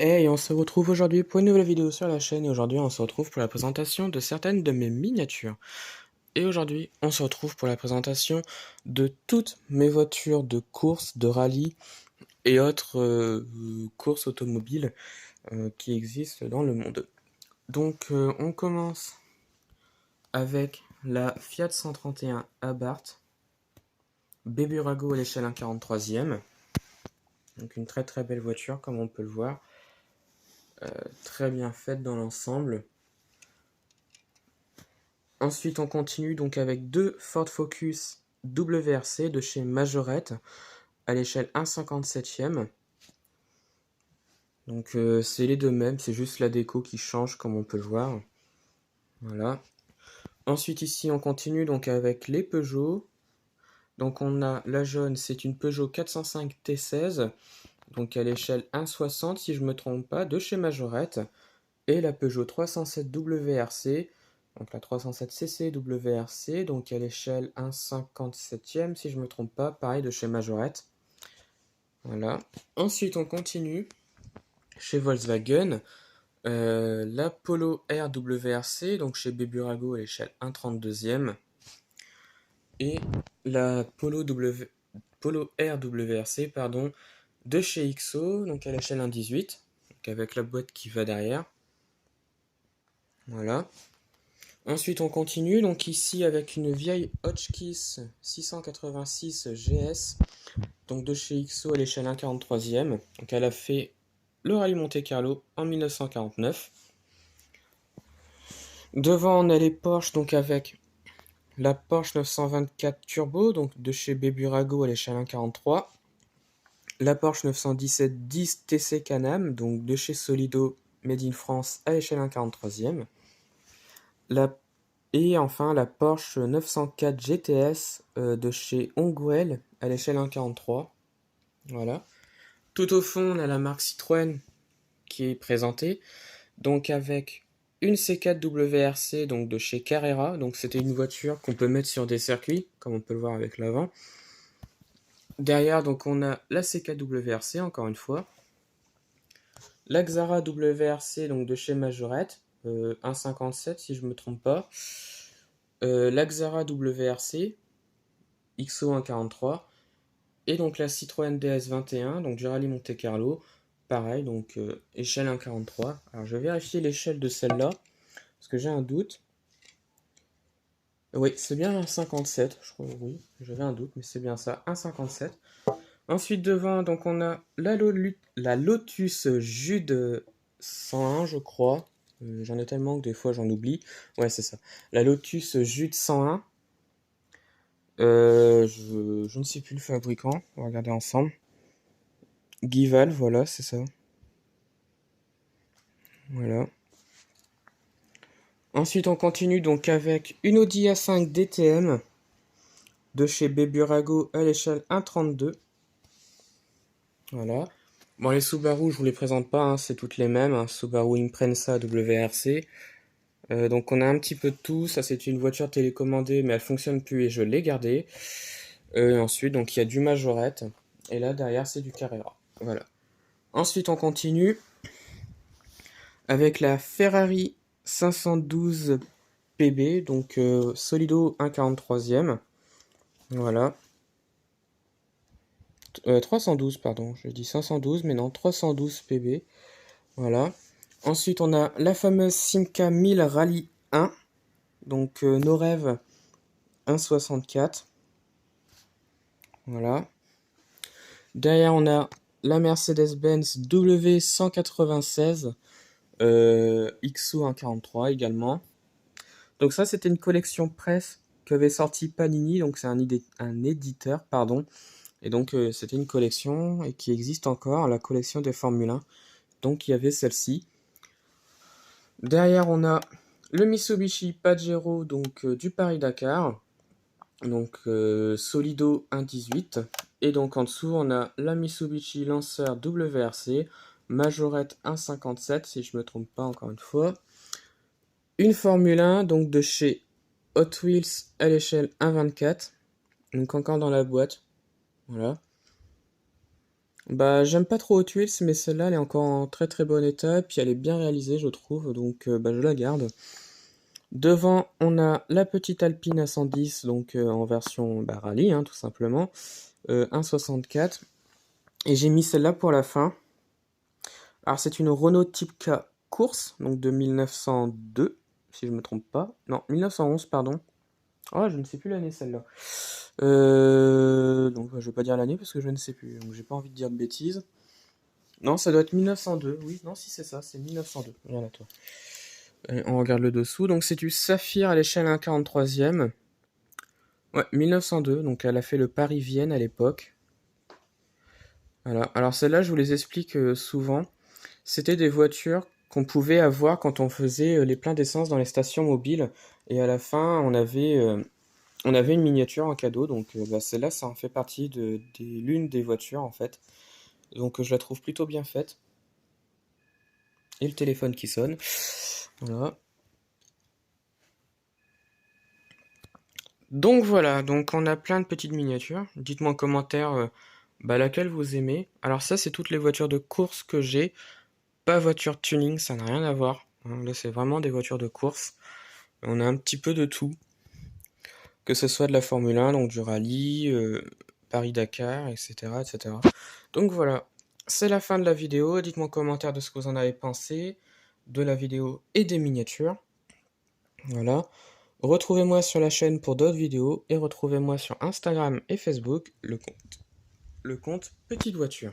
Hey, on se retrouve aujourd'hui pour une nouvelle vidéo sur la chaîne et aujourd'hui on se retrouve pour la présentation de certaines de mes miniatures. Et aujourd'hui on se retrouve pour la présentation de toutes mes voitures de course, de rallye et autres courses automobiles qui existent dans le monde. Donc on commence avec la Fiat 131 Abarth Béburago à l'échelle 1/43e. Donc une très très belle voiture comme on peut le voir. Très bien faite dans l'ensemble. Ensuite, on continue donc avec deux Ford Focus WRC de chez Majorette à l'échelle 1/57e. Donc c'est les deux mêmes, c'est juste la déco qui change comme on peut le voir. Voilà. Ensuite ici on continue donc avec les Peugeot. Donc on a la jaune, c'est une Peugeot 405 T16, donc à l'échelle 1/60 si je ne me trompe pas, de chez Majorette. Et la Peugeot 307 WRC, donc la 307 CC WRC, donc à l'échelle 1/57e si je ne me trompe pas, pareil de chez Majorette. Voilà. Ensuite on continue chez Volkswagen, la Polo R WRC, donc chez Béburago à l'échelle 1/32e. Et la Polo R WRC, pardon, de chez XO, donc à l'échelle 1/18, donc avec la boîte qui va derrière. Voilà. Ensuite, on continue, donc ici avec une vieille Hotchkiss 686 GS, donc de chez XO à l'échelle 1/43e. Donc elle a fait le rallye Monte-Carlo en 1949. Devant, on a les Porsche, donc avec la Porsche 924 Turbo, donc de chez Béburago à l'échelle 1/43. La Porsche 917 10 TC Can-Am, donc de chez Solido Made in France à l'échelle 1/43e. Et enfin la Porsche 904 GTS de chez Hongwell à l'échelle 1/43. Voilà. Tout au fond, on a la marque Citroën qui est présentée, donc avec une C4 WRC donc de chez Carrera. Donc c'était une voiture qu'on peut mettre sur des circuits, comme on peut le voir avec l'avant. Derrière, donc on a la C4 WRC encore une fois. La Xara WRC donc de chez Majorette, 1/57 si je me trompe pas. La Xara WRC XO 1/43 et donc la Citroën DS21 donc du rallye Monte Carlo, pareil donc échelle 1/43. Alors je vais vérifier l'échelle de celle-là parce que j'ai un doute. Oui, c'est bien 1/57, je crois. Oui, j'avais un doute mais c'est bien ça, 1/57. Ensuite devant donc on a la Lotus Jude 101 je crois. J'en ai tellement que des fois j'en oublie. Ouais, c'est ça. La Lotus Jude 101. Je ne sais plus le fabricant. On va regarder ensemble. Gival, voilà, c'est ça. Voilà. Ensuite, on continue donc avec une Audi A5 DTM de chez Béburago à l'échelle 1/32. Voilà. Bon, les Subaru, je vous les présente pas, hein, c'est toutes les mêmes. Hein. Subaru Impreza WRC. Donc on a un petit peu de tout. Ça, c'est une voiture télécommandée, mais elle fonctionne plus et je l'ai gardée. Et ensuite, donc il y a du Majorette. Et là, derrière, c'est du Carrera. Voilà. Ensuite, on continue avec la Ferrari 512 PB, donc Solido 1/43e. Voilà. 312, pardon, je dis 512, mais non, 312 PB. Voilà. Ensuite, on a la fameuse Simca 1000 Rally 1, donc nos rêves 1/64. Voilà. Derrière, on a la Mercedes-Benz W196 XO 1/43 également. Donc ça, c'était une collection presse qu'avait sorti Panini, donc c'est un éditeur, pardon. Et donc c'était une collection et qui existe encore, la collection des Formule 1. Donc il y avait celle-ci. Derrière, on a le Mitsubishi Pajero donc du Paris-Dakar, donc Solido 1/18. Et donc en dessous, on a la Mitsubishi Lancer WRC, Majorette 1/57 si je me trompe pas encore une fois. Une Formule 1 donc de chez Hot Wheels à l'échelle 1/24, donc encore dans la boîte. Voilà. Bah, j'aime pas trop Hot Wheels, mais celle-là, elle est encore en très très bon état, puis elle est bien réalisée, je trouve, donc bah, je la garde. Devant, on a la petite Alpine A110, donc en version bah, rallye, hein, tout simplement, 1,64. Et j'ai mis celle-là pour la fin. Alors, c'est une Renault Type K course, donc de 1902, si je me trompe pas. Non, 1911, pardon. Oh, je ne sais plus l'année celle-là. Donc, bah, je vais pas dire l'année parce que je ne sais plus, donc j'ai pas envie de dire de bêtises. Non, ça doit être 1902. Oui, non, si c'est ça, c'est 1902. Regarde à toi. Allez, on regarde le dessous. Donc, c'est du saphir à l'échelle 1,43e. Ouais, 1902. Donc, elle a fait le Paris-Vienne à l'époque. Voilà. Alors, celle-là, je vous les explique souvent. C'était des voitures qu'on pouvait avoir quand on faisait les pleins d'essence dans les stations mobiles. Et à la fin, on avait une miniature en cadeau. Donc, bah, celle-là, ça en fait partie l'une des voitures, en fait. Donc, je la trouve plutôt bien faite. Et le téléphone qui sonne. Voilà. Donc voilà, donc on a plein de petites miniatures. Dites-moi en commentaire bah, laquelle vous aimez. Alors ça, c'est toutes les voitures de course que j'ai. Pas voiture tuning, ça n'a rien à voir. Hein, là, c'est vraiment des voitures de course. On a un petit peu de tout. Que ce soit de la Formule 1, donc du rallye, Paris-Dakar, etc., etc. Donc voilà, c'est la fin de la vidéo. Dites-moi en commentaire de ce que vous en avez pensé de la vidéo et des miniatures. Voilà. Retrouvez-moi sur la chaîne pour d'autres vidéos et retrouvez-moi sur Instagram et Facebook, le compte Petite Voiture.